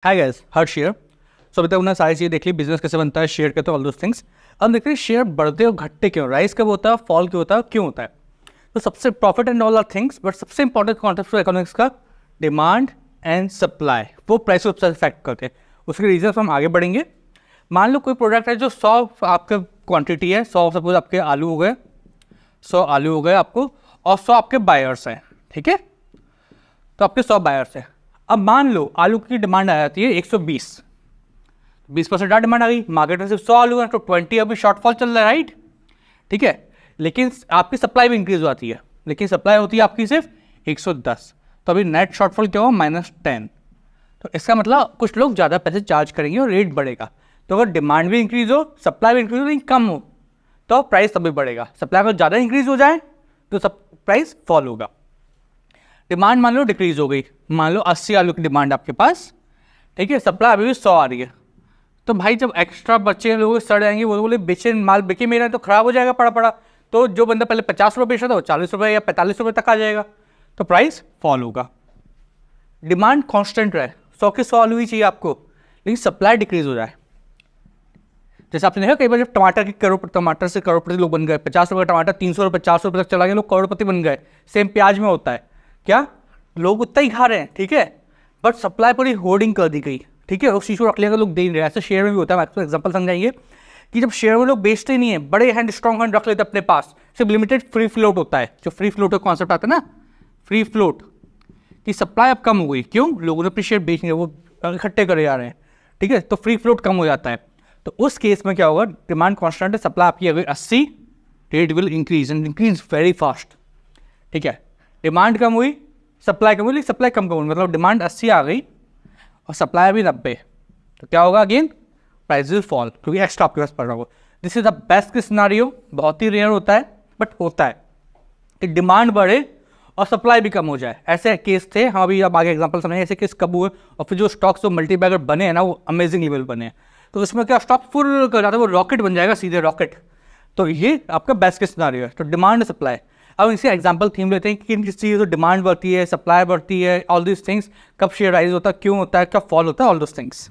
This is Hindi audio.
हाय गाइस, हर्ष शेयर। सो अभी तक हमने सारी चीज़ें देख ली, बिजनेस कैसे बनता है, शेयर कैसे, ऑल दोस थिंग्स। अब देख रहे हैं शेयर बढ़ते और घटते क्यों, राइज कब होता है, फॉल क्यों होता है, क्यों होता है। तो सबसे profit and all are things, but सबसे इंपॉर्टेंट कॉन्सेप्ट इकोनॉमिक्स का डिमांड एंड सप्लाई, वो प्राइस को सबसे इफेक्ट करते हैं। उसके रीजन हम आगे बढ़ेंगे। मान लो कोई प्रोडक्ट है जो 100 आपका क्वांटिटी है, 100 सपोज आपके आलू हो गए, 100 आलू हो गए आपको, और 100 आपके बायर्स हैं, ठीक है। तो आपके 100 बायर्स हैं। अब मान लो आलू की डिमांड आ जाती है 120, 20% ज़्यादा डिमांड आ गई, मार्केट में सिर्फ 100 आलू है, तो 20 अभी शॉर्टफॉल चल रहा है, राइट, ठीक है। लेकिन आपकी सप्लाई भी इंक्रीज होती है, लेकिन सप्लाई होती है आपकी सिर्फ 110, तो अभी नेट शॉर्टफॉल क्या होगा, -10। तो इसका मतलब कुछ लोग ज़्यादा पैसे चार्ज करेंगे और रेट बढ़ेगा। तो अगर डिमांड भी इंक्रीज हो, सप्लाई भी इंक्रीज हो, लेकिन कम हो, तो प्राइस तभी बढ़ेगा। सप्लाई अगर ज़्यादा इंक्रीज हो जाए तो सब प्राइस फॉल होगा। डिमांड मान लो डिक्रीज हो गई, मान लो 80 आलू की डिमांड आपके पास, ठीक है, सप्लाई अभी भी 100 आ रही है। तो भाई जब एक्स्ट्रा बच्चे लोग सड़ जाएंगे, वो बोले बेचे माल बिके मेरा तो खराब हो जाएगा पड़ा पड़ा। तो जो बंदा पहले 50 रुपये बेच रहा था वो 40 रुपये या 45 रुपये तक आ जाएगा, तो प्राइस फॉल होगा। डिमांड कांस्टेंट रहे, 100 के 100 आलू ही चाहिए आपको, लेकिन सप्लाई डिक्रीज हो जाए। जैसे आपने देखा कई बार जब टमाटर से करोड़पति लोग बन गए, 50 रुपये का टमाटर 300 रुपये 400 रुपये तक चला गया, लोग करोड़पति बन गए। सेम प्याज में होता है, क्या लोग उतना ही खा रहे हैं, ठीक है, बट सप्लाई पूरी होर्डिंग कर दी गई, ठीक है, उस चीज़ को रख लिया लोग दे नहीं रहे। ऐसे शेयर में भी होता है। आपको एग्जांपल समझाइए कि जब शेयर में लोग बेचते नहीं है, बड़े हैंड स्ट्रॉन्ग हैंड रख लेते अपने पास, सिर्फ लिमिटेड फ्री फ्लोट होता है। जो फ्री फ्लोट का कॉन्सेप्ट आता है ना, फ्री फ्लोट की सप्लाई अब कम हो गई, क्यों, लोगों ने अपने शेयर बेच नहीं, वो इकट्ठे करे जा रहे हैं, ठीक है, तो फ्री फ्लोट कम हो जाता है। तो उस केस में क्या होगा, डिमांड कॉन्स्टेंट है, सप्लाई आपकी अगर 80, rate will increase and increase very fast, ठीक है। डिमांड कम हुई, सप्लाई कम हुई, सप्लाई कम हुई, मतलब डिमांड 80 आ गई और सप्लाई भी 90, तो क्या होगा, अगेन प्राइस विल फॉल, क्योंकि एक्स्ट्रा आपके पास पड़ रहा होगा। This is the best case scenario, बहुत ही रेयर होता है, बट होता है कि डिमांड बढ़े और सप्लाई भी कम हो जाए। ऐसे केस थे, हम अभी अब आगे एग्जांपल समझेंगे ऐसे केस कब हुए, और फिर जो स्टॉक्स जो मल्टीबैगर बने हैं ना, वो अमेजिंग लेवल बने हैं। तो उसमें क्या स्टॉक फुल कर जाता है, वो रॉकेट बन जाएगा, सीधे रॉकेट। तो ये आपका बेस्ट केस सिनारियो है। तो डिमांड सप्लाई, अब इसे एग्जांपल थीम लेते हैं कि किन किस चीज़ तो डिमांड बढ़ती है, सप्लाई बढ़ती है, ऑल दिस थिंग्स, कब शेयर राइज होता है, क्यों होता है, कब फॉल होता है, ऑल दोस थिंग्स।